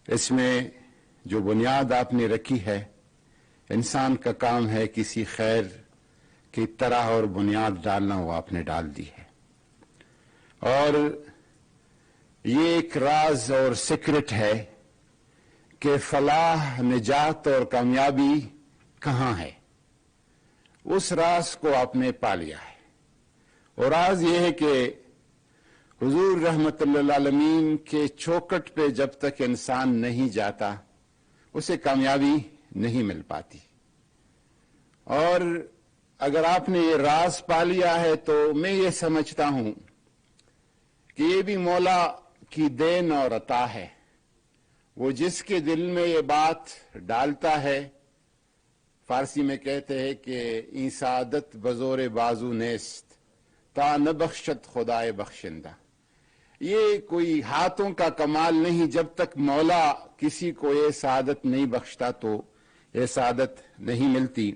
اس میں جو بنیاد آپ نے رکھی ہے، انسان کا کام ہے کسی خیر کی طرح اور بنیاد ڈالنا، وہ آپ نے ڈال دی ہے۔ اور یہ ایک راز اور سیکرٹ ہے کہ فلاح، نجات اور کامیابی کہاں ہے، اس راز کو آپ نے پا لیا ہے۔ اور راز یہ ہے کہ حضور رحمت اللہ عالمین کے چوکٹ پہ جب تک انسان نہیں جاتا اسے کامیابی نہیں مل پاتی۔ اور اگر آپ نے یہ راز پا لیا ہے تو میں یہ سمجھتا ہوں کہ یہ بھی مولا کی دین اور عطا ہے۔ وہ جس کے دل میں یہ بات ڈالتا ہے، فارسی میں کہتے ہیں کہ این سعادت بزور بازو نیست تا نہ بخشت خدائے بخشندہ۔ یہ کوئی ہاتھوں کا کمال نہیں، جب تک مولا کسی کو یہ سعادت نہیں بخشتا تو یہ سعادت نہیں ملتی۔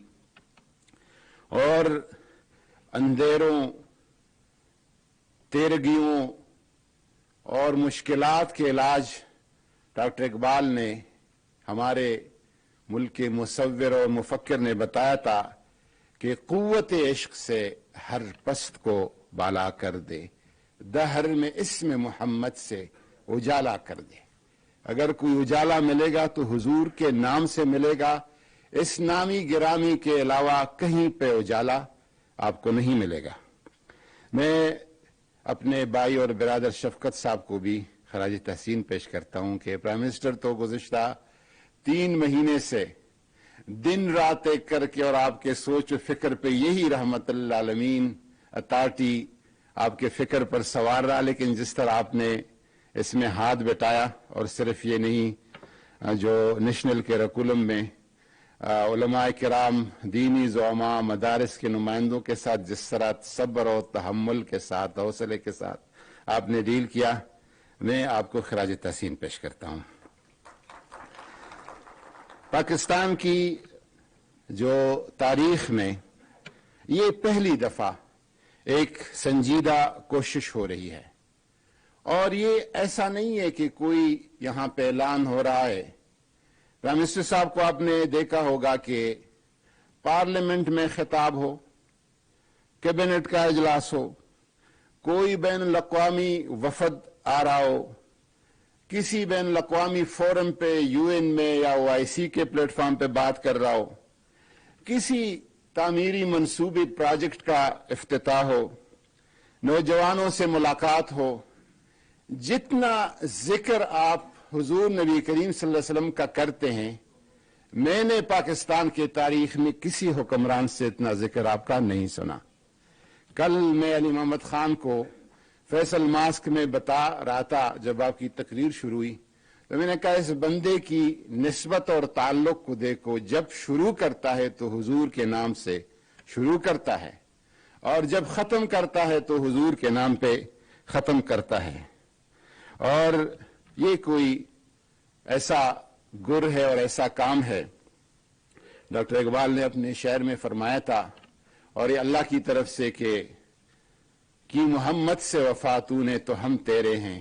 اور اندھیروں، تیرگیوں اور مشکلات کے علاج ڈاکٹر اقبال نے، ہمارے ملک کے مصور اور مفکر نے بتایا تھا کہ قوت عشق سے ہر پست کو بالا کر دے، دہر میں اسم محمد سے اجالا کر دے۔ اگر کوئی اجالا ملے گا تو حضور کے نام سے ملے گا، اس نامی گرامی کے علاوہ کہیں پہ اجالا آپ کو نہیں ملے گا۔ میں اپنے بھائی اور برادر شفقت صاحب کو بھی خراج تحسین پیش کرتا ہوں کہ پرائم منسٹر تو گزشتہ 3 مہینے سے دن رات ایک کر کے اور آپ کے سوچ و فکر پہ یہی رحمت اللہ عالمین اتھارٹی آپ کے فکر پر سوار رہا، لیکن جس طرح آپ نے اس میں ہاتھ بٹایا، اور صرف یہ نہیں، جو نیشنل کیریکولم میں علماء کرام، دینی زعماء، مدارس کے نمائندوں کے ساتھ جس طرح صبر و تحمل کے ساتھ، حوصلے کے ساتھ آپ نے ڈیل کیا، میں آپ کو خراج تحسین پیش کرتا ہوں۔ پاکستان کی جو تاریخ میں یہ پہلی دفعہ ایک سنجیدہ کوشش ہو رہی ہے، اور یہ ایسا نہیں ہے کہ کوئی یہاں پہ اعلان ہو رہا ہے۔ پرائم منسٹر صاحب کو آپ نے دیکھا ہوگا کہ پارلیمنٹ میں خطاب ہو، کیبنٹ کا اجلاس ہو، کوئی بین الاقوامی وفد آ رہا ہو، کسی بین الاقوامی فورم پہ یو این میں یا او آئی سی کے پلیٹ فارم پہ بات کر رہا ہو، کسی تعمیری منصوبے پروجیکٹ کا افتتاح ہو، نوجوانوں سے ملاقات ہو، جتنا ذکر آپ حضور نبی کریم صلی اللہ علیہ وسلم کا کرتے ہیں، میں نے پاکستان کے تاریخ میں کسی حکمران سے اتنا ذکر آپ کا نہیں سنا۔ کل میں علی محمد خان کو فیصل ماسک میں بتا رہا تھا، جب آپ کی تقریر شروع ہوئی تو میں نے کہا اس بندے کی نسبت اور تعلق کو دیکھو، جب شروع کرتا ہے تو حضور کے نام سے شروع کرتا ہے، اور جب ختم کرتا ہے تو حضور کے نام پہ ختم کرتا ہے۔ اور یہ کوئی ایسا گر ہے اور ایسا کام ہے، ڈاکٹر اقبال نے اپنے شعر میں فرمایا تھا، اور یہ اللہ کی طرف سے کہ کی محمد سے وفا تو نے تو ہم تیرے ہیں،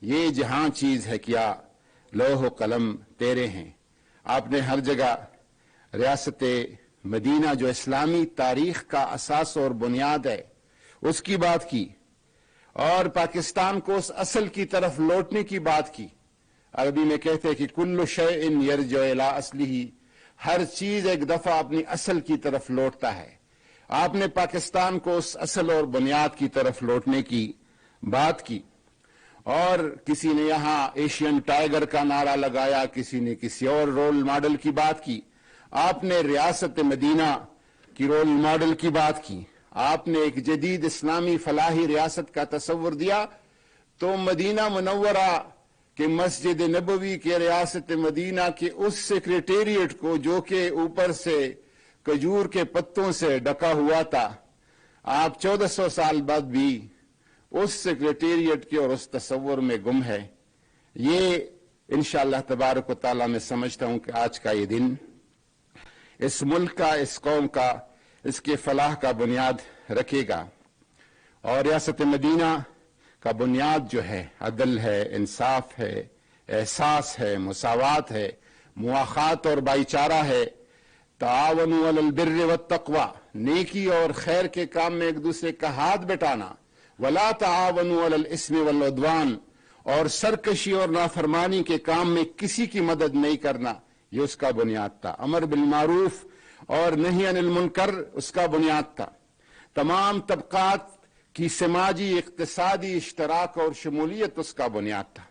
یہ جہاں چیز ہے کیا لوح و قلم تیرے ہیں۔ آپ نے ہر جگہ ریاست مدینہ جو اسلامی تاریخ کا اساس اور بنیاد ہے اس کی بات کی، اور پاکستان کو اس اصل کی طرف لوٹنے کی بات کی۔ عربی میں کہتے ہیں کہ کل شیء یرجع الی اصلہ، ہر چیز ایک دفعہ اپنی اصل کی طرف لوٹتا ہے۔ آپ نے پاکستان کو اس اصل اور بنیاد کی طرف لوٹنے کی بات کی، اور کسی نے یہاں ایشین ٹائیگر کا نعرہ لگایا، کسی نے کسی اور رول ماڈل کی بات کی، آپ نے ریاست مدینہ کی رول ماڈل کی بات کی، آپ نے ایک جدید اسلامی فلاحی ریاست کا تصور دیا، تو مدینہ منورہ کہ مسجد نبوی کے ریاست مدینہ کے اس سیکریٹریٹ کو جو کہ اوپر سے کھجور کے پتوں سے ڈکا ہوا تھا، آپ 1400 سال بعد بھی اس سیکریٹریٹ کے اور اس تصور میں گم ہے۔ یہ انشاءاللہ تبارک و تعالیٰ میں سمجھتا ہوں کہ آج کا یہ دن اس ملک کا، اس قوم کا، اس کے فلاح کا بنیاد رکھے گا۔ اور ریاست مدینہ کا بنیاد جو ہے عدل ہے، انصاف ہے، احساس ہے، مساوات ہے، مواخات اور بھائی چارہ ہے، تعاونوا علی البر والتقوی، نیکی اور خیر کے کام میں ایک دوسرے کا ہاتھ بٹانا، ولا تعاونوا علی الاثم والعدوان، اور سرکشی اور نافرمانی کے کام میں کسی کی مدد نہیں کرنا، یہ اس کا بنیاد تھا۔ امر بالمعروف اور نہی عن المنکر اس کا بنیاد تھا۔ تمام طبقات کی سماجی، اقتصادی اشتراک اور شمولیت اس کا بنیاد تھا۔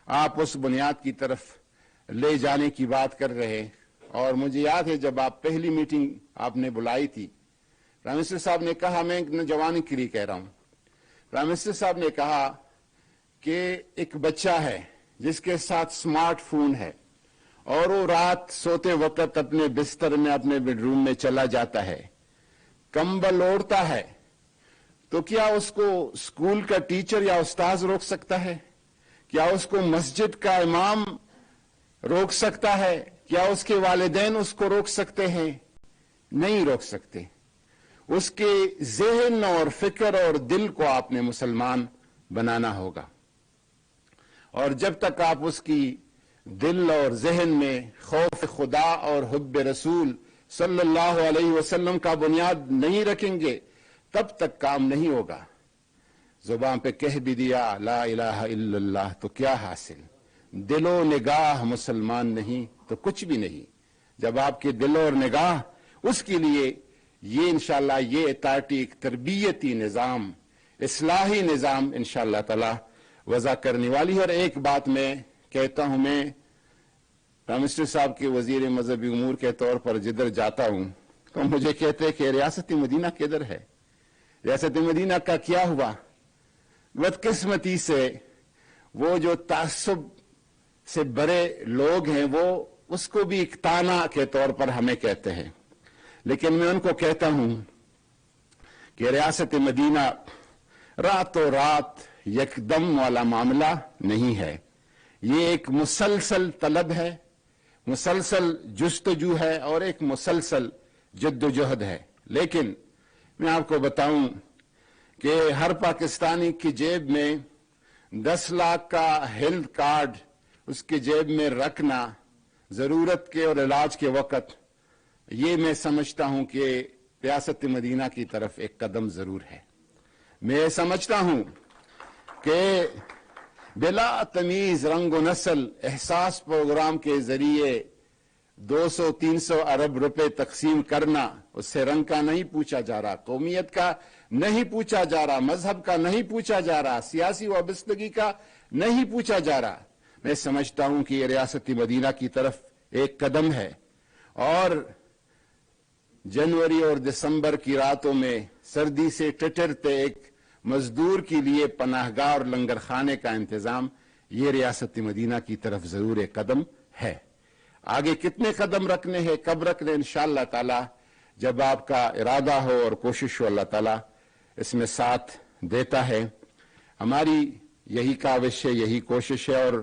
آپ اس بنیاد کی طرف لے جانے کی بات کر رہے ہیں، اور مجھے یاد ہے جب آپ پہلی میٹنگ آپ نے بلائی تھی، پرائم منسٹر صاحب نے کہا، میں نوجوان کے لیے کہہ رہا ہوں، پرائم منسٹر صاحب نے کہا کہ ایک بچہ ہے جس کے ساتھ سمارٹ فون ہے اور وہ رات سوتے وقت اپنے بستر میں، اپنے بیڈ روم میں چلا جاتا ہے، کمبل اوڑھتا ہے، تو کیا اس کو اسکول کا ٹیچر یا استاذ روک سکتا ہے؟ کیا اس کو مسجد کا امام روک سکتا ہے؟ کیا اس کے والدین اس کو روک سکتے ہیں؟ نہیں روک سکتے۔ اس کے ذہن اور فکر اور دل کو آپ نے مسلمان بنانا ہوگا، اور جب تک آپ اس کی دل اور ذہن میں خوف خدا اور حب رسول صلی اللہ علیہ وسلم کا بنیاد نہیں رکھیں گے، تب تک کام نہیں ہوگا۔ زبان پہ کہہ بھی دیا لا الہ الا اللہ تو کیا حاصل؟ دل و نگاہ مسلمان نہیں تو کچھ بھی نہیں۔ جب آپ کے دل اور نگاہ اس کے لیے یہ انشاءاللہ یہ اطاعتی ایک تربیتی نظام، اصلاحی نظام انشاءاللہ تعالی وضع کرنے والی ہے۔ اور ایک بات میں کہتا ہوں، میں پرائم منسٹر صاحب کے وزیر مذہبی امور کے طور پر جدھر جاتا ہوں تو مجھے کہتے کہ ریاست مدینہ کدھر ہے؟ ریاست مدینہ کا کیا ہوا؟ بدقسمتی سے وہ جو تعصب سے بڑے لوگ ہیں وہ اس کو بھی ایک طعنہ کے طور پر ہمیں کہتے ہیں، لیکن میں ان کو کہتا ہوں کہ ریاست مدینہ راتوں رات یکدم والا معاملہ نہیں ہے، یہ ایک مسلسل طلب ہے، مسلسل جستجو ہے اور ایک مسلسل جد و جہد ہے۔ لیکن میں آپ کو بتاؤں کہ ہر پاکستانی کی جیب میں 10 لاکھ کا ہیلتھ کارڈ اس کی جیب میں رکھنا ضرورت کے اور علاج کے وقت، یہ میں سمجھتا ہوں کہ ریاست مدینہ کی طرف ایک قدم ضرور ہے۔ میں سمجھتا ہوں کہ بلا تمیز رنگ و نسل احساس پروگرام کے ذریعے 200-300 ارب روپے تقسیم کرنا، اس سے رنگ کا نہیں پوچھا جا رہا، قومیت کا نہیں پوچھا جا رہا، مذہب کا نہیں پوچھا جا رہا، سیاسی وابستگی کا نہیں پوچھا جا رہا۔ میں سمجھتا ہوں کہ یہ ریاست مدینہ کی طرف ایک قدم ہے، اور جنوری اور دسمبر کی راتوں میں سردی سے ٹٹرتے ایک مزدور کے لیے پناہ گاہ اور لنگر خانے کا انتظام، یہ ریاست مدینہ کی طرف ضرور ایک قدم ہے۔ آگے کتنے قدم رکھنے ہیں، کب رکھنے، انشاءاللہ تعالی جب آپ کا ارادہ ہو اور کوشش ہو، اللہ تعالی اس میں ساتھ دیتا ہے۔ ہماری یہی کاوش ہے، یہی کوشش ہے، اور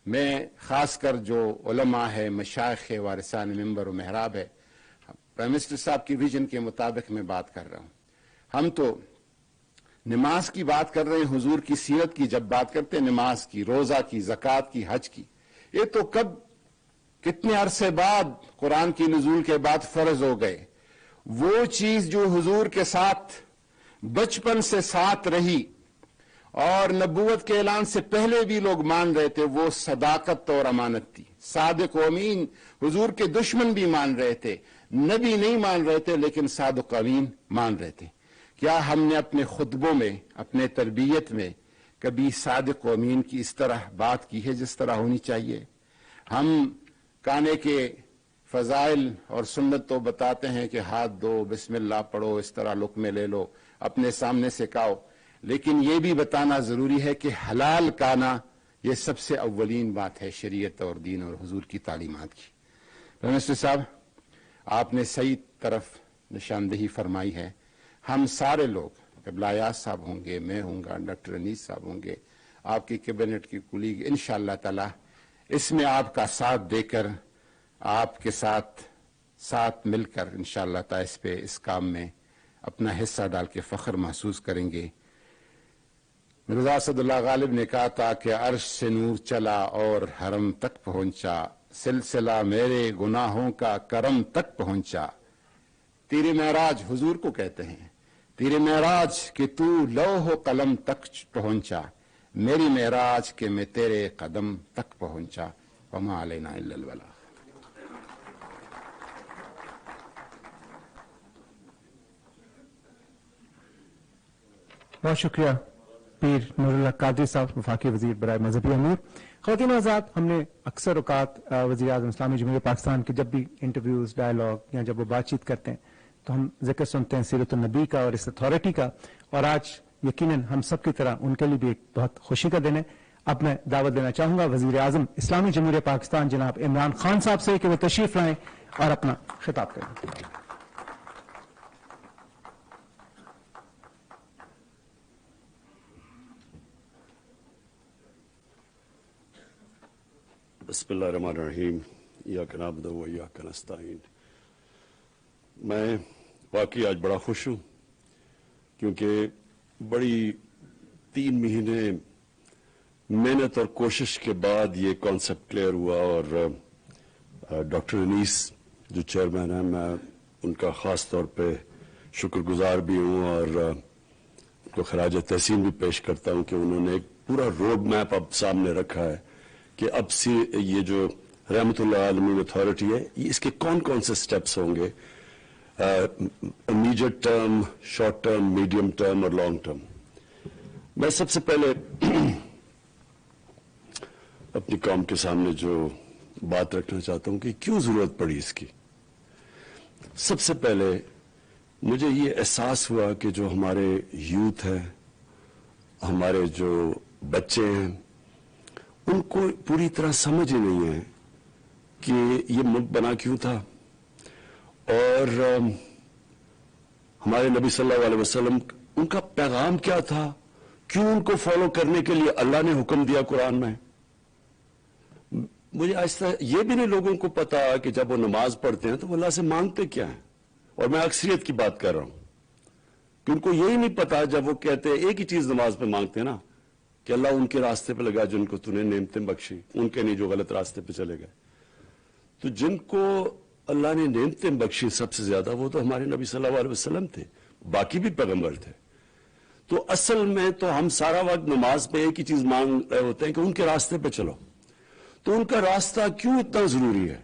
میں خاص کر جو علماء ہے، مشائخ ہے، وارثان منبر و محراب ہے، پرائم منسٹر صاحب کی ویژن کے مطابق میں بات کر رہا ہوں۔ ہم تو نماز کی بات کر رہے ہیں، حضور کی سیرت کی جب بات کرتے ہیں، نماز کی، روزہ کی، زکوٰۃ کی، حج کی، یہ تو کتنے عرصے بعد قرآن کی نزول کے بعد فرض ہو گئے۔ وہ چیز جو حضور کے ساتھ بچپن سے ساتھ رہی اور نبوت کے اعلان سے پہلے بھی لوگ مان رہے تھے، وہ صداقت اور امانت تھی۔ صادق و امین حضور کے دشمن بھی مان رہے تھے، نبی نہیں مان رہے تھے لیکن صادق و امین مان رہے تھے۔ کیا ہم نے اپنے خطبوں میں، اپنے تربیت میں کبھی صادق و امین کی اس طرح بات کی ہے جس طرح ہونی چاہیے؟ ہم کانے کے فضائل اور سنت تو بتاتے ہیں کہ ہاتھ دو، بسم اللہ پڑھو، اس طرح لقمے لے لو، اپنے سامنے سے کھاؤ، لیکن یہ بھی بتانا ضروری ہے کہ حلال کھانا یہ سب سے اولین بات ہے شریعت اور دین اور حضور کی تعلیمات کی۔ پرائم منسٹر صاحب، آپ نے صحیح طرف نشاندہی فرمائی ہے۔ ہم سارے لوگ، قبلہ اعیاز صاحب ہوں گے، میں ہوں گا، ڈاکٹر انیس صاحب ہوں گے، آپ کی کیبنٹ کی کولیگ، انشاءاللہ تعالی اس میں آپ کا ساتھ دے کر، آپ کے ساتھ مل کر انشاءاللہ تعالی اس کام میں اپنا حصہ ڈال کے فخر محسوس کریں گے۔ مرزا اسد اللہ غالب نے کہا تھا کہ عرش سے نور چلا اور حرم تک پہنچا، سلسلہ میرے گناہوں کا کرم تک پہنچا۔ تیرے معراج حضور کو کہتے ہیں، تیرے معراج کہ تو لوح و قلم تک پہنچا، میری معراج کہ میں تیرے قدم تک پہنچا، وما علینا الا البلاغ۔ بہت شکریہ پیر نور اللہ قادری صاحب، وفاقی وزیر برائے مذہبی امور۔ خواتین و حضرات، ہم نے اکثر اوقات وزیر اعظم اسلامی جمہوریہ پاکستان کے جب بھی انٹرویوز، ڈائلاگ یا جب وہ بات چیت کرتے ہیں تو ہم ذکر سنتے ہیں سیرت النبی کا اور اس اتھارٹی کا، اور آج یقیناً ہم سب کی طرح ان کے لیے بھی ایک بہت خوشی کا دن ہے۔ اب میں دعوت دینا چاہوں گا وزیر اعظم اسلامی جمہوریہ پاکستان جناب عمران خان صاحب سے کہ وہ تشریف لائیں اور اپنا خطاب کریں۔ بسم اللہ الرحمن الرحیم، ایاک نعبد و ایاک نستعین۔ میں واقعی آج بڑا خوش ہوں کیونکہ بڑی 3 مہینے محنت اور کوشش کے بعد یہ کانسیپٹ کلیئر ہوا، اور ڈاکٹر انیس جو چیئرمین ہیں، میں ان کا خاص طور پہ شکر گزار بھی ہوں اور ان کو خراج تحسین بھی پیش کرتا ہوں کہ انہوں نے ایک پورا روڈ میپ اب سامنے رکھا ہے کہ اب سے یہ جو رحمت اللہ عالمین اتھارٹی ہے، اس کے کون کون سے سٹیپس ہوں گے، immediate term, short term, medium term اور لانگ ٹرم۔ میں سب سے پہلے اپنی قوم کے سامنے جو بات رکھنا چاہتا ہوں کہ کیوں ضرورت پڑی اس کی۔ سب سے پہلے مجھے یہ احساس ہوا کہ جو ہمارے یوتھ ہے، ہمارے جو بچے ہیں، ان کو پوری طرح سمجھ ہی نہیں ہے کہ یہ ملک بنا کیوں تھا، اور ہمارے نبی صلی اللہ علیہ وسلم ان کا پیغام کیا تھا، کیوں ان کو فالو کرنے کے لیے اللہ نے حکم دیا قرآن میں۔ مجھے آہستہ یہ بھی نہیں لوگوں کو پتا کہ جب وہ نماز پڑھتے ہیں تو وہ اللہ سے مانگتے کیا ہیں، اور میں اکثریت کی بات کر رہا ہوں کہ ان کو یہی نہیں پتا جب وہ کہتے ہیں ایک ہی چیز نماز پہ مانگتے ہیں نا کہ اللہ ان کے راستے پہ لگا جن کو تو نے نعمتیں بخشی، ان کے نہیں جو غلط راستے پہ چلے گئے۔ تو جن کو اللہ نے نعمتیں بخشی سب سے زیادہ وہ تو ہمارے نبی صلی اللہ علیہ وسلم تھے، باقی بھی پیغمبر تھے۔ تو اصل میں تو ہم سارا وقت نماز پہ ایک ہی چیز مانگ رہے ہوتے ہیں کہ ان کے راستے پہ چلو۔ تو ان کا راستہ کیوں اتنا ضروری ہے؟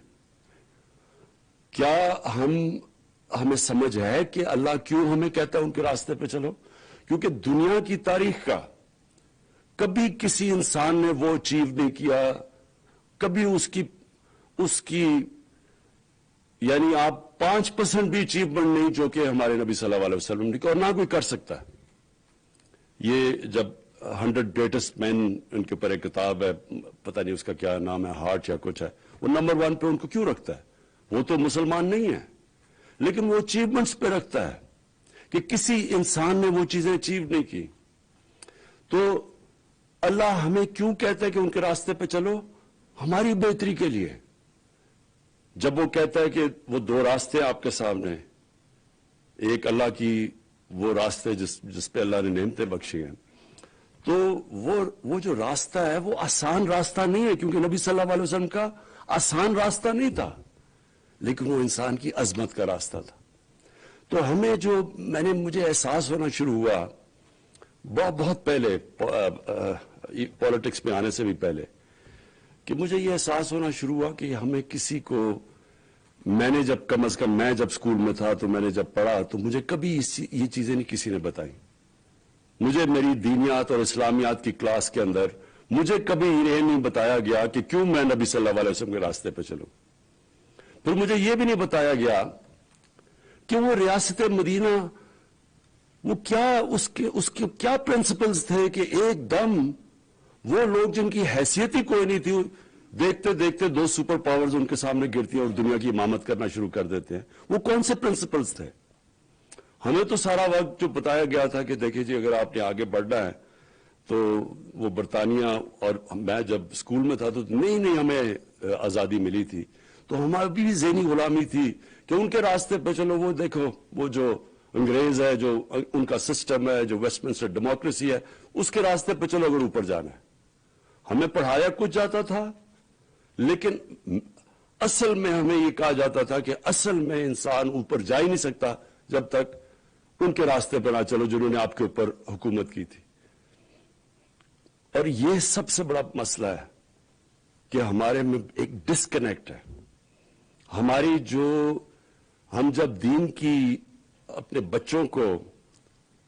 کیا ہمیں سمجھ ہے کہ اللہ کیوں ہمیں کہتا ہے ان کے راستے پہ چلو؟ کیونکہ دنیا کی تاریخ کا کبھی کسی انسان نے وہ اچیو نہیں کیا، کبھی اس کی یعنی آپ 5% بھی اچیومنٹ نہیں جو کہ ہمارے نبی صلی اللہ علیہ وسلم نے کیا، اور نہ کوئی کر سکتا ہے۔ یہ جب 100 گریٹسٹ مین، ان کے اوپر ایک کتاب ہے، پتہ نہیں اس کا کیا نام ہے، ہارٹ یا کچھ ہے، وہ نمبر 1 پہ ان کو کیوں رکھتا ہے؟ وہ تو مسلمان نہیں ہے، لیکن وہ اچیومنٹس پہ رکھتا ہے کہ کسی انسان نے وہ چیزیں اچیو نہیں کی۔ تو اللہ ہمیں کیوں کہتا ہے کہ ان کے راستے پہ چلو؟ ہماری بہتری کے لیے۔ جب وہ کہتا ہے کہ وہ 2 راستے آپ کے سامنے، ایک اللہ کی وہ راستے جس پہ اللہ نے نعمتیں بخشی ہیں، تو وہ جو راستہ ہے وہ آسان راستہ نہیں ہے، کیونکہ نبی صلی اللہ علیہ وسلم کا آسان راستہ نہیں تھا، لیکن وہ انسان کی عظمت کا راستہ تھا۔ تو ہمیں مجھے احساس ہونا شروع ہوا بہت پہلے، پالیٹکس میں آنے سے بھی پہلے، کہ مجھے یہ احساس ہونا شروع ہوا کہ ہمیں کسی کو، میں نے جب کم از کم میں جب اسکول میں تھا تو میں نے جب پڑھا تو مجھے کبھی یہ چیزیں نہیں کسی نے بتائی۔ مجھے میری دینیات اور اسلامیات کی کلاس کے اندر مجھے کبھی یہ نہیں بتایا گیا کہ کیوں میں نبی صلی اللہ علیہ وسلم کے راستے پہ چلوں۔ پھر مجھے یہ بھی نہیں بتایا گیا کہ وہ ریاست مدینہ، وہ اس کے کیا پرنسپلز تھے کہ ایک دم وہ لوگ جن کی حیثیت ہی کوئی نہیں تھی، دیکھتے دیکھتے 2 سپر پاورز ان کے سامنے گرتی ہیں اور دنیا کی امامت کرنا شروع کر دیتے ہیں۔ وہ کون سے پرنسپلز تھے؟ ہمیں تو سارا وقت جو بتایا گیا تھا کہ دیکھیں جی اگر آپ نے آگے بڑھنا ہے تو وہ برطانیہ، اور میں جب اسکول میں تھا تو نہیں ہمیں آزادی ملی تھی، تو ہماری بھی ذہنی غلامی تھی کہ ان کے راستے پہ چلو۔ وہ دیکھو وہ جو انگریز ہے، جو ان کا سسٹم ہے، جو ویسٹ منسٹر ڈیموکریسی ہے، اس کے راستے پہ چلو اگر اوپر جانا ہے. ہمیں پڑھایا کچھ جاتا تھا، لیکن اصل میں ہمیں یہ کہا جاتا تھا کہ اصل میں انسان اوپر جا ہی نہیں سکتا جب تک ان کے راستے پہ نہ چلو جنہوں نے آپ کے اوپر حکومت کی تھی. اور یہ سب سے بڑا مسئلہ ہے کہ ہمارے میں ایک ڈسکنیکٹ ہے. ہماری ہم جب دین کی اپنے بچوں کو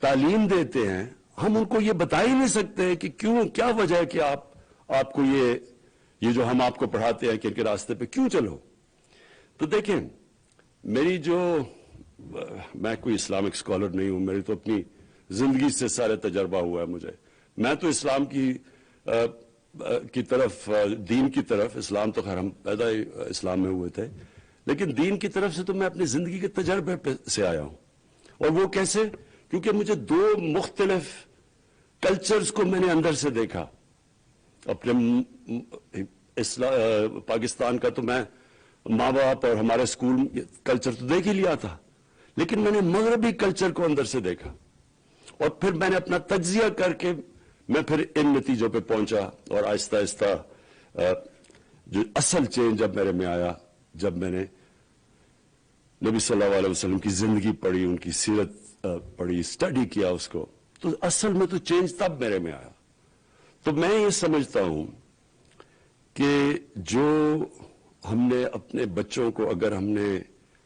تعلیم دیتے ہیں، ہم ان کو یہ بتا ہی نہیں سکتے کہ کیا وجہ ہے کہ آپ کو یہ جو ہم آپ کو پڑھاتے ہیں کہ ان کے راستے پہ کیوں چلو. تو دیکھیں، میں کوئی اسلامک اسکالر نہیں ہوں، میری تو اپنی زندگی سے سارے تجربہ ہوا ہے مجھے. میں تو اسلام کی طرف، دین کی طرف، اسلام تو خیر ہم پیدا ہی اسلام میں ہوئے تھے، لیکن دین کی طرف سے تو میں اپنی زندگی کے تجربے سے آیا ہوں. اور وہ کیسے؟ کیونکہ مجھے 2 مختلف کلچرز کو میں نے اندر سے دیکھا. اپنے پاکستان کا تو میں ماں باپ اور ہمارے اسکول کلچر تو دیکھ ہی لیا تھا، لیکن میں نے مغربی کلچر کو اندر سے دیکھا، اور پھر میں نے اپنا تجزیہ کر کے میں پھر ان نتیجوں پہ پہنچا. اور آہستہ آہستہ جو اصل چینج جب میرے میں آیا، جب میں نے نبی صلی اللہ علیہ وسلم کی زندگی پڑھی، ان کی سیرت پڑھی، اسٹڈی کیا اس کو، تو اصل میں تو چینج تب میرے میں آیا. تو میں یہ سمجھتا ہوں کہ جو ہم نے اپنے بچوں کو، اگر ہم نے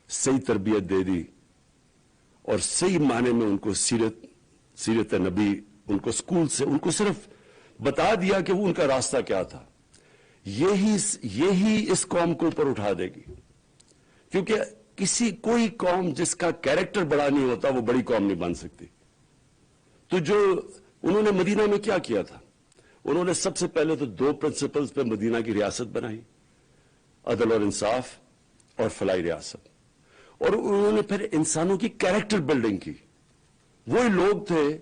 صحیح تربیت دے دی اور صحیح معنی میں ان کو سیرت نبی، ان کو اسکول سے ان کو صرف بتا دیا کہ وہ ان کا راستہ کیا تھا، یہی اس قوم کو اوپر اٹھا دے گی. کیونکہ کوئی قوم جس کا کیریکٹر بڑا نہیں ہوتا وہ بڑی قوم نہیں بن سکتی. تو جو انہوں نے مدینہ میں کیا کیا تھا، انہوں نے سب سے پہلے تو 2 پرنسپلز پہ مدینہ کی ریاست بنائی، عدل اور انصاف اور فلاحی ریاست. اور انہوں نے پھر انسانوں کی کیریکٹر بلڈنگ کی. وہی لوگ تھے،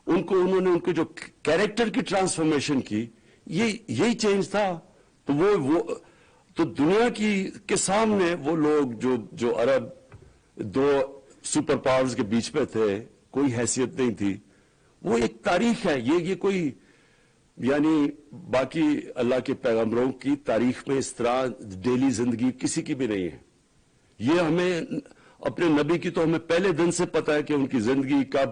انہوں نے ان کے جو کیریکٹر کی ٹرانسفارمیشن کی، یہی چینج تھا. تو دنیا کے سامنے وہ لوگ جو عرب 2 سپر پاورز کے بیچ پہ تھے، کوئی حیثیت نہیں تھی. وہ ایک تاریخ ہے، یہ کوئی یعنی باقی اللہ کے پیغمبروں کی تاریخ میں اس طرح ڈیلی زندگی کسی کی بھی نہیں ہے. یہ ہمیں اپنے نبی کی تو ہمیں پہلے دن سے پتا ہے کہ ان کی زندگی کب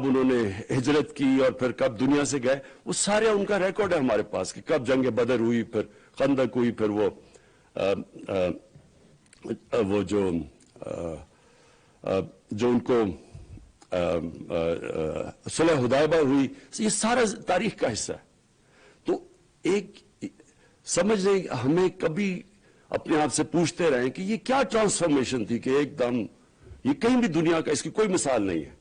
انہوں نے ہجرت کی اور پھر کب دنیا سے گئے. وہ سارے ان کا ریکارڈ ہے ہمارے پاس کہ کب جنگ بدر ہوئی، پھر خندق ہوئی، پھر وہ جو ان کو صلح حدیبیہ ہوئی. یہ سارا تاریخ کا حصہ ہے. تو ایک سمجھ لیں، ہمیں کبھی اپنے آپ سے پوچھتے رہیں کہ یہ کیا ٹرانسفارمیشن تھی کہ ایک دم یہ کہیں بھی دنیا کا اس کی کوئی مثال نہیں ہے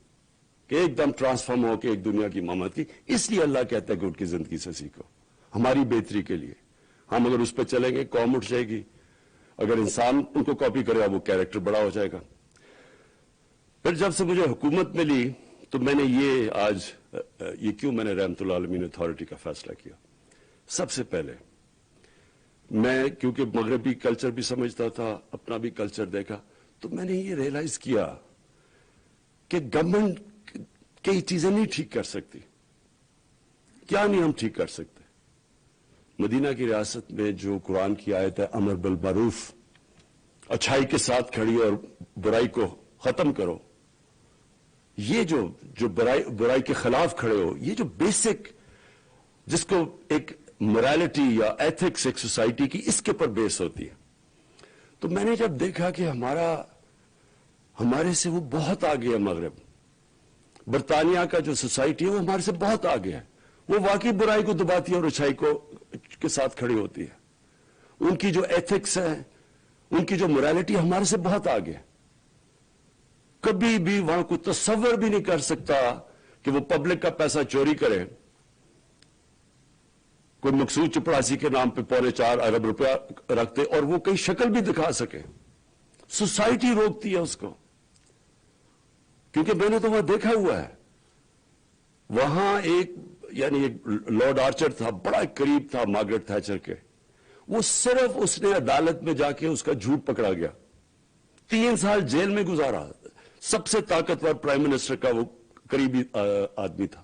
کہ ایک دم ٹرانسفارم ہو کے ایک دنیا کی امامت کی. اس لیے اللہ کہتا ہے کہ ان کی زندگی سے سیکھو، ہماری بہتری کے لیے. ہم اگر اس پہ چلیں گے قوم اٹھ جائے گی، اگر انسان ان کو کاپی کرے گا وہ کیریکٹر بڑا ہو جائے گا. پھر جب سے مجھے حکومت ملی تو میں نے یہ کیوں میں نے رحمت اللہ عالمین اتھارٹی کا فیصلہ کیا. سب سے پہلے میں کیونکہ مغربی کلچر بھی سمجھتا تھا، اپنا بھی کلچر دیکھا، تو میں نے یہ ریئلائز کیا کہ گورنمنٹ کئی چیزیں نہیں ٹھیک کر سکتی. کیا نہیں ہم ٹھیک کر سکتے؟ مدینہ کی ریاست میں جو قرآن کی آیت ہے امر بالمعروف، اچھائی کے ساتھ کھڑی اور برائی کو ختم کرو، یہ جو برائی کے خلاف کھڑے ہو، یہ جو بیسک جس کو ایک morality یا ایتھکس ایک سوسائٹی کی اس کے پر بیس ہوتی ہے. تو میں نے جب دیکھا کہ ہمارے سے وہ بہت آگے ہے مغرب، برطانیہ کا جو سوسائٹی ہے وہ ہمارے سے بہت آگے ہے. وہ واقعی برائی کو دباتی ہے اور اچھائی کے ساتھ کھڑی ہوتی ہے. ان کی جو ایتھکس ہے، ان کی جو morality ہمارے سے بہت آگے ہے. کبھی بھی وہاں کوئی تصور بھی نہیں کر سکتا کہ وہ پبلک کا پیسہ چوری کرے، کوئی مقصود چپڑاسی کے نام پہ 4.25 ارب روپیہ رکھتے اور وہ کئی شکل بھی دکھا سکے. سوسائٹی روکتی ہے اس کو، کیونکہ میں نے تو وہاں دیکھا ہوا ہے. وہاں ایک لارڈ آرچر تھا، بڑا قریب تھا مارگریٹ تھیچر کے. وہ صرف اس نے عدالت میں جا کے اس کا جھوٹ پکڑا گیا، 3 سال جیل میں گزارا. سب سے طاقتور پرائم منسٹر کا وہ قریبی آدمی تھا.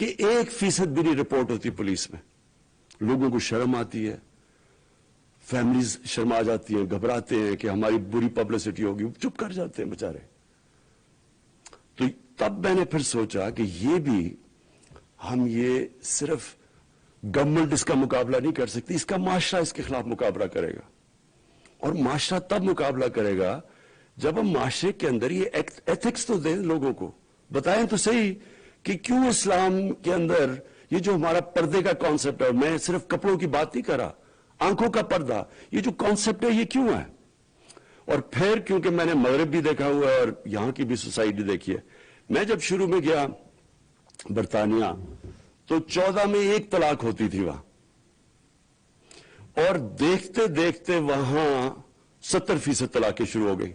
کہ 1% بھی نہیں رپورٹ ہوتی پولیس میں. لوگوں کو شرم آتی ہے, فیملیز شرما جاتی ہیں, گھبراتے ہیں کہ ہماری بری پبلسٹی ہوگی, چپ کر جاتے ہیں بیچارے. تو تب میں نے پھر سوچا کہ یہ بھی ہم یہ صرف گورنمنٹ اس کا مقابلہ نہیں کر سکتی, اس کا معاشرہ اس کے خلاف مقابلہ کرے گا. اور معاشرہ تب مقابلہ کرے گا جب ہم معاشرے کے اندر یہ ایتھکس تو دیں, لوگوں کو بتائیں تو صحیح کہ کیوں اسلام کے اندر یہ جو ہمارا پردے کا کانسیپٹ ہے, میں صرف کپڑوں کی بات نہیں کر رہا, آنکھوں کا پردہ, یہ جو کانسیپٹ ہے یہ کیوں ہے. اور پھر کیونکہ میں نے مغرب بھی دیکھا ہوا ہے اور یہاں کی بھی سوسائٹی دیکھی ہے. میں جب شروع میں گیا برطانیہ تو 14 میں 1 طلاق ہوتی تھی وہاں, اور دیکھتے دیکھتے وہاں 70% طلاقیں شروع ہو گئی.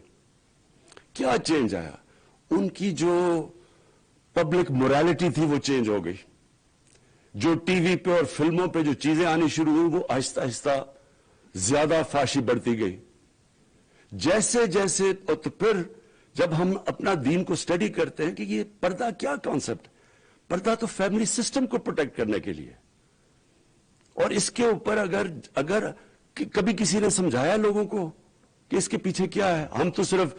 کیا چینج آیا؟ ان کی جو پبلک موریلٹی تھی وہ چینج ہو گئی. جو ٹی وی پہ اور فلموں پہ جو چیزیں آنی شروع ہوئی وہ آہستہ آہستہ زیادہ فحاشی بڑھتی گئی. جیسے جیسے, اور تو پھر جب ہم اپنا دین کو سٹڈی کرتے ہیں کہ یہ پردہ کیا کانسیپٹ, پردہ تو فیملی سسٹم کو پروٹیکٹ کرنے کے لیے. اور اس کے اوپر اگر کبھی کسی نے سمجھایا لوگوں کو کہ اس کے پیچھے کیا ہے, ہم تو صرف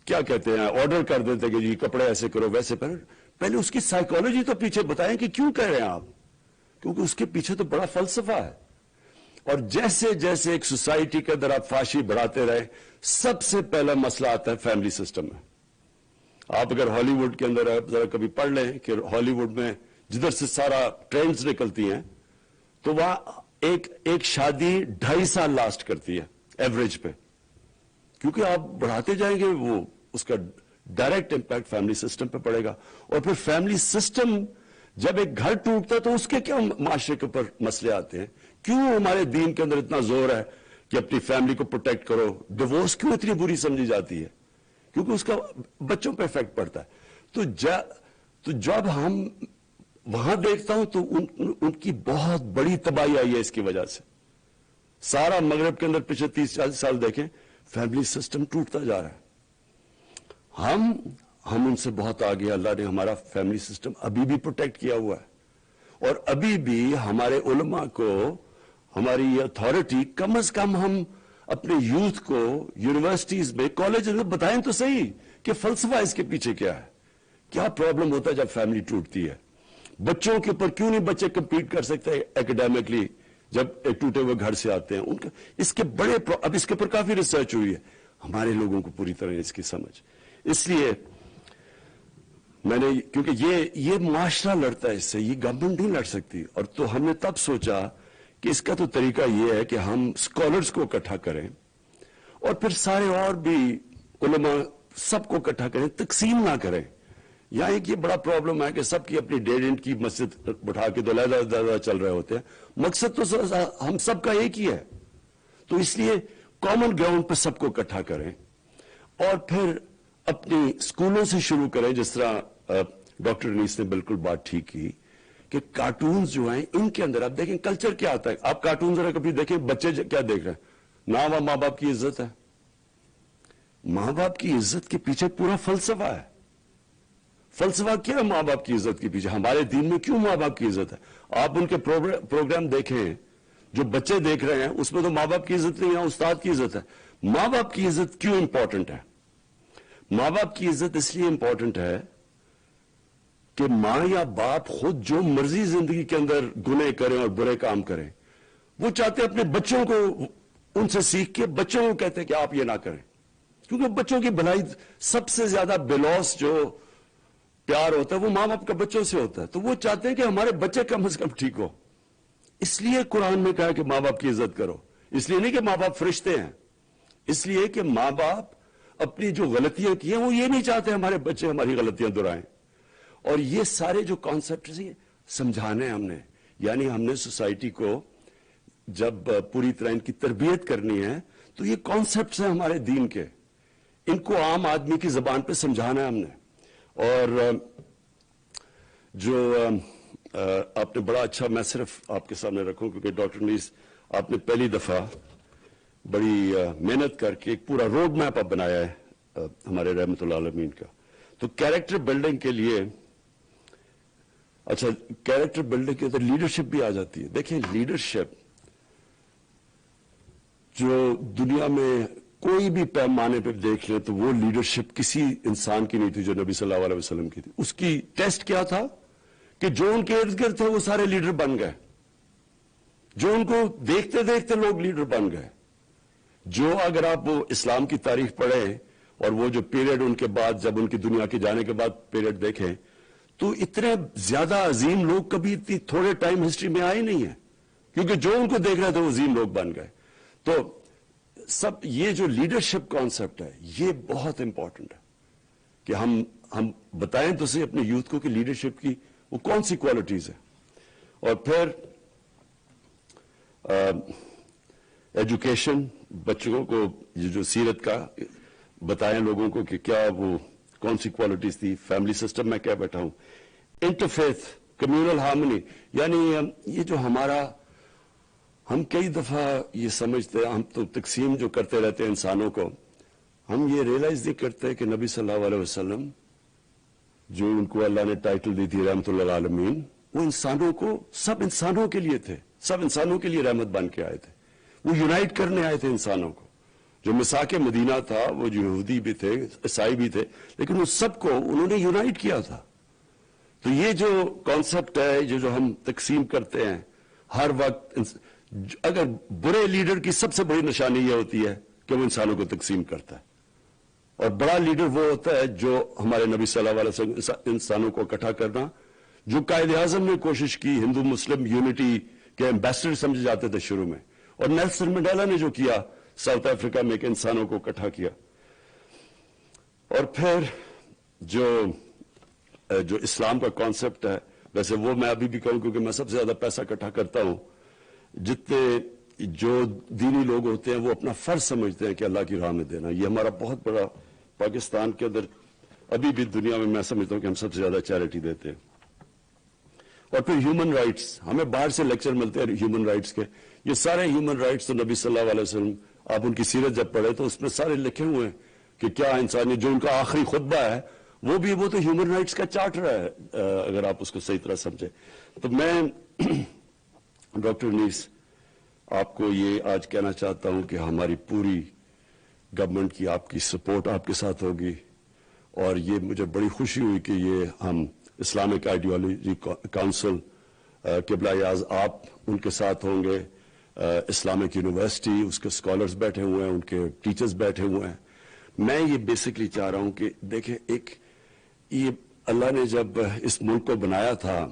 کیا کہتے ہیں آرڈر کر دیتے کہ جی کپڑے ایسے کرو ویسے کرو. پہلے اس کی سائیکالوجی تو پیچھے بتائیں کہ کیوں کہہ رہے ہیں آپ, کیونکہ اس کے پیچھے تو بڑا فلسفہ ہے. اور جیسے جیسے ایک سوسائٹی کے اندر آپ فحاشی بڑھاتے رہے, سب سے پہلا مسئلہ آتا ہے فیملی سسٹم میں. آپ اگر ہالی ووڈ کے اندر ذرا کبھی پڑھ لیں کہ ہالی ووڈ میں جدھر سے سارا ٹرینڈز نکلتی ہیں تو وہاں ایک شادی 2.5 سال لاسٹ کرتی ہے ایوریج پہ, کیونکہ آپ بڑھاتے جائیں گے وہ اس کا ڈائریکٹ امپیکٹ فیملی سسٹم پہ پڑے گا. اور پھر فیملی سسٹم جب ایک گھر ٹوٹتا ہے تو اس کے کیا معاشرے کے اوپر مسئلے آتے ہیں. کیوں ہمارے دین کے اندر اتنا زور ہے کہ اپنی فیملی کو پروٹیکٹ کرو, ڈیورس کیوں اتنی بری سمجھی جاتی ہے, کیونکہ اس کا بچوں پہ افیکٹ پڑتا ہے. تو جب ہم وہاں دیکھتا ہوں تو ان کی بہت بڑی تباہی آئی ہے اس کی وجہ سے. سارا مغرب کے اندر پچھلے 30-40 سال دیکھیں فیملی سسٹم ٹوٹتا جا رہا ہے. ہم ان سے بہت آگے, اللہ نے ہمارا فیملی سسٹم ابھی بھی پروٹیکٹ کیا ہوا ہے. اور ابھی بھی ہمارے علماء کو, ہماری اتھارٹی, کم از کم ہم اپنے یوتھ کو یونیورسٹیز میں, کالج میں بتائیں تو صحیح کہ فلسفہ اس کے پیچھے کیا ہے, کیا پرابلم ہوتا ہے جب فیملی ٹوٹتی ہے. بچوں کے اوپر کیوں نہیں بچے کمپیٹ کر سکتے ایکڈیمکلی جب ایک ٹوٹے ہوئے گھر سے آتے ہیں. اس کے بڑے, اب اس کے اوپر کافی ریسرچ ہوئی ہے, ہمارے لوگوں کو پوری طرح اس کی سمجھ. اس لیے میں نے, کیونکہ یہ معاشرہ لڑتا ہے اس سے, یہ گورنمنٹ نہیں لڑ سکتی. اور تو ہم نے تب سوچا کہ اس کا تو طریقہ یہ ہے کہ ہم اسکالرز کو اکٹھا کریں اور پھر سارے اور بھی علماء سب کو اکٹھا کریں, تقسیم نہ کریں. یہاں ایک یہ بڑا پرابلم ہے کہ سب کی اپنی 1.5 کی مسجد بٹھا کے علیحدہ چل رہے ہوتے ہیں. مقصد تو ہم سب کا ایک ہی ہے. تو اس لیے کامن گراؤنڈ پہ سب کو اکٹھا کریں اور پھر اپنی اسکولوں سے شروع کریں. جس طرح ڈاکٹر انیس نے بالکل بات ٹھیک کی کہ کارٹونز جو ہیں ان کے اندر آپ دیکھیں کلچر کیا آتا ہے. آپ کارٹون ذرا کبھی دیکھیں, بچے کیا دیکھ رہے ہیں, نہ ماں باپ کی عزت ہے. ماں باپ کی عزت کے پیچھے پورا فلسفہ ہے. فلسفہ کیا ہے ماں باپ کی عزت کے پیچھے؟ ہمارے دین میں کیوں ماں باپ کی عزت ہے؟ آپ ان کے پروگرام دیکھیں جو بچے دیکھ رہے ہیں, اس میں تو ماں باپ کی عزت نہیں ہے, استاد کی عزت ہے. ماں باپ کی عزت کیوں امپورٹنٹ ہے؟ ماں باپ کی عزت اس لیے امپورٹنٹ ہے کہ ماں یا باپ خود جو مرضی زندگی کے اندر گناہ کریں اور برے کام کریں, وہ چاہتے ہیں اپنے بچوں کو ان سے سیکھ کے بچوں کو کہتے ہیں کہ آپ یہ نہ کریں, کیونکہ بچوں کی بھلائی سب سے زیادہ بلوس جو پیار ہوتا ہے وہ ماں باپ کا بچوں سے ہوتا ہے. تو وہ چاہتے ہیں کہ ہمارے بچے کم از کم ٹھیک ہو. اس لیے قرآن میں کہا کہ ماں باپ کی عزت کرو. اس لیے نہیں کہ ماں باپ فرشتے ہیں, اس لیے کہ ماں باپ اپنی جو غلطیاں کی ہیں وہ یہ نہیں چاہتے ہمارے بچے ہماری غلطیاں دہرائیں. اور یہ سارے جو کانسیپٹ سمجھانے ہم نے, یعنی ہم نے سوسائٹی کو جب پوری طرح ان کی تربیت کرنی ہے تو یہ کانسیپٹس ہیں ہمارے دین کے, ان کو عام آدمی کی زبان پہ سمجھانا ہے ہم نے. اور جو آپ نے بڑا اچھا, میں صرف آپ کے سامنے رکھوں کیونکہ ڈاکٹر نیس آپ نے پہلی دفعہ بڑی محنت کر کے ایک پورا روڈ میپ آپ بنایا ہے ہمارے رحمت اللہ عالمین کا. تو کیریکٹر بلڈنگ کے لیے اچھا کیریکٹر بلڈنگ کے اندر لیڈرشپ بھی آ جاتی ہے. دیکھیں لیڈرشپ جو دنیا میں کوئی بھی پیمانے پہ دیکھ لیں تو وہ لیڈرشپ کسی انسان کی نہیں تھی جو نبی صلی اللہ علیہ وسلم کی تھی. اس کی ٹیسٹ کیا تھا کہ جو ان کے ارد گرد تھے وہ سارے لیڈر بن گئے, جو ان کو دیکھتے دیکھتے لوگ لیڈر بن گئے. جو اگر آپ وہ اسلام کی تاریخ پڑھیں اور وہ جو پیریڈ ان کے بعد جب ان کی دنیا کے جانے کے بعد پیریڈ دیکھیں تو اتنے زیادہ عظیم لوگ کبھی اتنی تھوڑے ٹائم ہسٹری میں آئے نہیں ہیں, کیونکہ جو ان کو دیکھ رہے تھے وہ عظیم لوگ بن گئے. تو سب یہ جو لیڈرشپ کانسیپٹ ہے یہ بہت امپورٹنٹ ہے کہ ہم بتائیں تو صحیح اپنے یوتھ کو کہ لیڈرشپ کی وہ کون سی کوالٹیز ہیں. اور پھر ایجوکیشن, بچوں کو یہ جو سیرت کا بتائیں لوگوں کو کہ کیا وہ کون سی کوالٹیز تھی. فیملی سسٹم میں کیا بیٹھا ہوں. انٹرفیتھ کمیونل ہارمونی, یعنی یہ جو ہمارا ہم کئی دفعہ یہ سمجھتے ہیں, ہم تو تقسیم جو کرتے رہتے ہیں انسانوں کو, ہم یہ ریئلائز نہیں کرتے کہ نبی صلی اللہ علیہ وسلم جو ان کو اللہ نے ٹائٹل دی تھی رحمت اللہ العالمین, وہ انسانوں کو سب انسانوں کے لیے تھے, سب انسانوں کے لیے رحمت بن کے آئے تھے. وہ یونائٹ کرنے آئے تھے انسانوں کو. جو مساک مدینہ تھا وہ جو یہودی بھی تھے عیسائی بھی تھے, لیکن اس سب کو انہوں نے یونائٹ کیا تھا. تو یہ جو کانسیپٹ ہے جو ہم تقسیم کرتے ہیں ہر وقت, اگر برے لیڈر کی سب سے بڑی نشانی یہ ہوتی ہے کہ وہ انسانوں کو تقسیم کرتا ہے, اور بڑا لیڈر وہ ہوتا ہے جو ہمارے نبی صلی اللہ علیہ وسلم انسانوں کو اکٹھا کرنا, جو قائد اعظم نے کوشش کی ہندو مسلم یونٹی کے ایمبیسڈر سمجھے جاتے تھے شروع میں, اور نیلسن منڈیلا نے جو کیا ساؤتھ افریقہ میں کہ انسانوں کو اکٹھا کیا. اور پھر جو اسلام کا کانسیپٹ ہے, ویسے وہ میں ابھی بھی کہوں کیونکہ میں سب سے زیادہ پیسہ اکٹھا کرتا ہوں, جتنے جو دینی لوگ ہوتے ہیں وہ اپنا فرض سمجھتے ہیں کہ اللہ کی راہ میں دینا. یہ ہمارا بہت بڑا پاکستان کے اندر ابھی بھی دنیا میں سمجھتا ہوں کہ ہم سب سے زیادہ چیریٹی دیتے ہیں. اور پھر ہیومن رائٹس, ہمیں باہر سے لیکچر ملتے ہیں ہیومن رائٹس کے, یہ سارے ہیومن رائٹس تو نبی صلی اللہ علیہ وسلم, آپ ان کی سیرت جب پڑھے تو اس میں سارے لکھے ہوئے ہیں کہ کیا انسانی, جو ان کا آخری خطبہ ہے وہ تو ہیومن رائٹس کا چارٹر ہے اگر آپ اس کو صحیح طرح سمجھیں. تو میں ڈاکٹر انیس آپ کو یہ آج کہنا چاہتا ہوں کہ ہماری پوری گورنمنٹ کی آپ کی سپورٹ آپ کے ساتھ ہوگی, اور یہ مجھے بڑی خوشی ہوئی کہ یہ ہم اسلامک آئیڈیالوجی کونسل قبلہ اعظم آپ ان کے ساتھ ہوں گے, اسلامک یونیورسٹی اس کے اسکالرز بیٹھے ہوئے ہیں, ان کے ٹیچرز بیٹھے ہوئے ہیں. میں یہ بیسکلی چاہ رہا ہوں کہ دیکھیں یہ اللہ نے جب اس ملک کو بنایا تھا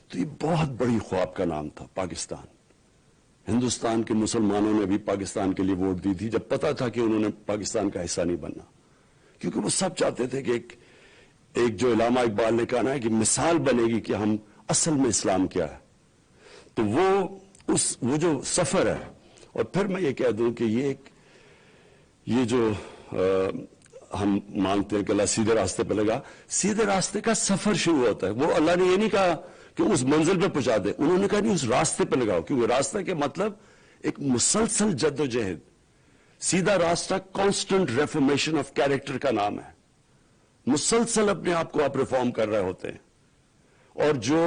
تو یہ بہت بڑی خواب کا نام تھا پاکستان. ہندوستان کے مسلمانوں نے بھی پاکستان کے لیے ووٹ دی تھی جب پتا تھا کہ انہوں نے پاکستان کا حصہ نہیں بننا, کیونکہ وہ سب چاہتے تھے کہ ایک جو علامہ اقبال نے کہا ہے کہ مثال بنے گی کہ ہم اصل میں اسلام کیا ہے. تو وہ جو سفر ہے, اور پھر میں یہ کہہ دوں کہ یہ جو ہم مانگتے ہیں کہ اللہ سیدھے راستے پہ لگا, سیدھے راستے کا سفر شروع ہوتا ہے. وہ اللہ نے یہ نہیں کہا کہ اس منزل پہ پہنچا دے, انہوں نے کہا نہیں اس راستے پہ لگاؤ, کیونکہ راستہ کے مطلب ایک مسلسل جد و جہد. سیدھا راستہ کانسٹنٹ ریفارمیشن آف کیریکٹر کا نام ہے, مسلسل اپنے آپ کو آپ ریفارم کر رہے ہوتے ہیں. اور جو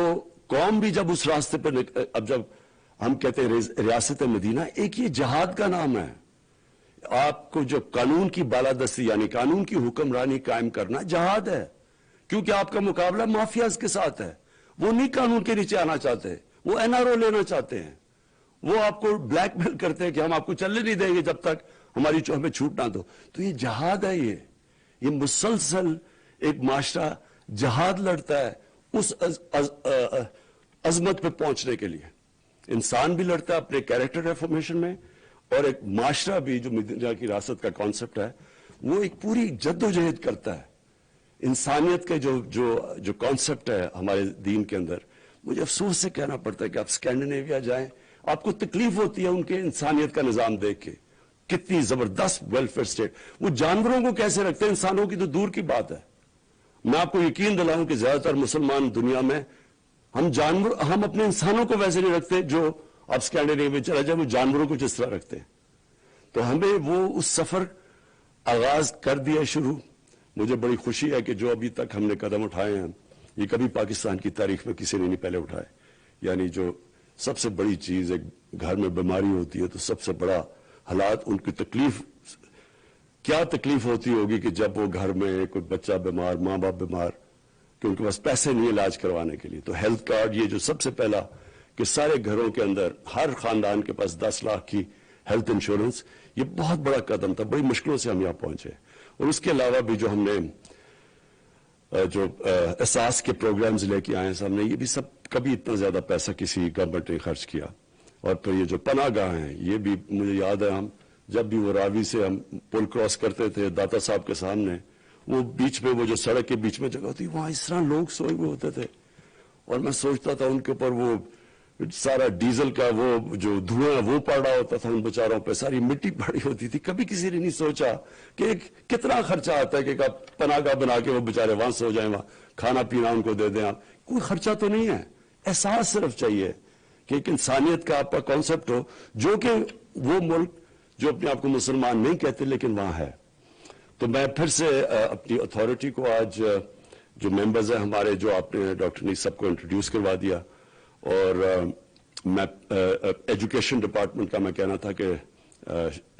قوم بھی جب اس راستے پہ اب جب ہم کہتے ہیں ریاست مدینہ, ایک یہ جہاد کا نام ہے. آپ کو جو قانون کی بالادستی یعنی قانون کی حکمرانی قائم کرنا جہاد ہے, کیونکہ آپ کا مقابلہ مافیاز کے ساتھ ہے. وہ نہیں قانون کے نیچے آنا چاہتے, وہ این آر او لینا چاہتے ہیں, وہ آپ کو بلیک میل کرتے ہیں کہ ہم آپ کو چلنے نہیں دیں گے جب تک ہمیں چھوٹ نہ دو. تو یہ جہاد ہے, یہ مسلسل ایک معاشرہ جہاد لڑتا ہے اس عظمت پہ پہنچنے کے لیے. انسان بھی لڑتا ہے اپنے کیریکٹر ریفارمیشن میں, اور ایک معاشرہ بھی جو مدینہ کی ریاست کا کانسیپٹ ہے وہ ایک پوری جد و جہد کرتا ہے. انسانیت کے جو کانسیپٹ ہے ہمارے دین کے اندر, مجھے افسوس سے کہنا پڑتا ہے کہ آپ اسکینڈینیویا جائیں, آپ کو تکلیف ہوتی ہے ان کے انسانیت کا نظام دیکھ کے, کتنی زبردست ویلفیئر اسٹیٹ. وہ جانوروں کو کیسے رکھتے ہیں, انسانوں کی تو دور کی بات ہے. میں آپ کو یقین دلاؤں کہ زیادہ تر مسلمان دنیا میں ہم اپنے انسانوں کو ویسے نہیں رکھتے جو آپ اسکینڈینیویا میں چلا جائے وہ جانوروں کو جس طرح رکھتے ہیں. تو ہمیں وہ اس سفر آغاز کر دیا شروع. مجھے بڑی خوشی ہے کہ جو ابھی تک ہم نے قدم اٹھائے ہیں یہ کبھی پاکستان کی تاریخ میں کسی نے نہیں پہلے اٹھائے. یعنی جو سب سے بڑی چیز ایک گھر میں بیماری ہوتی ہے تو سب سے بڑا حالات ان کی تکلیف کیا تکلیف ہوتی ہوگی کہ جب وہ گھر میں کوئی بچہ بیمار، ماں باپ بیمار، کہ ان کے پاس پیسے نہیں علاج کروانے کے لیے. تو ہیلتھ کارڈ یہ جو سب سے پہلا کہ سارے گھروں کے اندر ہر خاندان کے پاس 10 لاکھ کی ہیلتھ انشورنس، یہ بہت بڑا قدم تھا. بڑی مشکلوں سے ہم یہاں پہنچے. اور اس کے علاوہ بھی جو ہم نے جو احساس کے پروگرامز لے کے آئے ہیں سامنے، یہ بھی سب کبھی اتنا زیادہ پیسہ کسی گورنمنٹ نے خرچ کیا. اور پھر یہ جو پناہ گاہ ہیں، یہ بھی مجھے یاد ہے، ہم جب بھی وہ راوی سے ہم پل کراس کرتے تھے داتا صاحب کے سامنے، وہ بیچ میں وہ جو سڑک کے بیچ میں جگہ ہوتی، وہاں اس طرح لوگ سوئے ہوئے ہوتے تھے. اور میں سوچتا تھا ان کے اوپر وہ سارا ڈیزل کا وہ جو دھواں وہ پڑ رہا ہوتا تھا، ان بیچاروں پہ ساری مٹی پڑی ہوتی تھی. کبھی کسی نے نہیں سوچا کہ کتنا خرچہ آتا ہے کہ آپ پناہ گاہ بنا کے وہ بیچارے وہاں سو جائیں، وہاں کھانا پینا ان کو دے دیں. آپ کوئی خرچہ تو نہیں ہے، احساس صرف چاہیے کہ ایک انسانیت کا آپ کا کانسیپٹ ہو، جو کہ وہ ملک جو اپنے آپ کو مسلمان نہیں کہتے لیکن وہاں ہے. تو میں پھر سے اپنی اتھارٹی کو آج جو ممبرز ہیں ہمارے، جو آپ نے ڈاکٹر نیس سب کو انٹروڈیوس کروا دیا، اور میں ایجوکیشن ڈپارٹمنٹ کا میں کہنا تھا کہ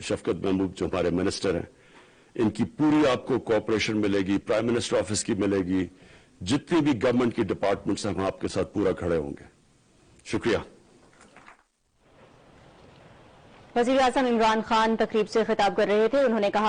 شفقت محمود جو ہمارے منسٹر ہیں، ان کی پوری آپ کو کوآپریشن ملے گی، پرائم منسٹر آفس کی ملے گی، جتنی بھی گورنمنٹ کی ڈپارٹمنٹس ہیں ہم آپ کے ساتھ پورا کھڑے ہوں گے. شکریہ. وزیر اعظم عمران خان تقریب سے خطاب کر رہے تھے. انہوں نے کہا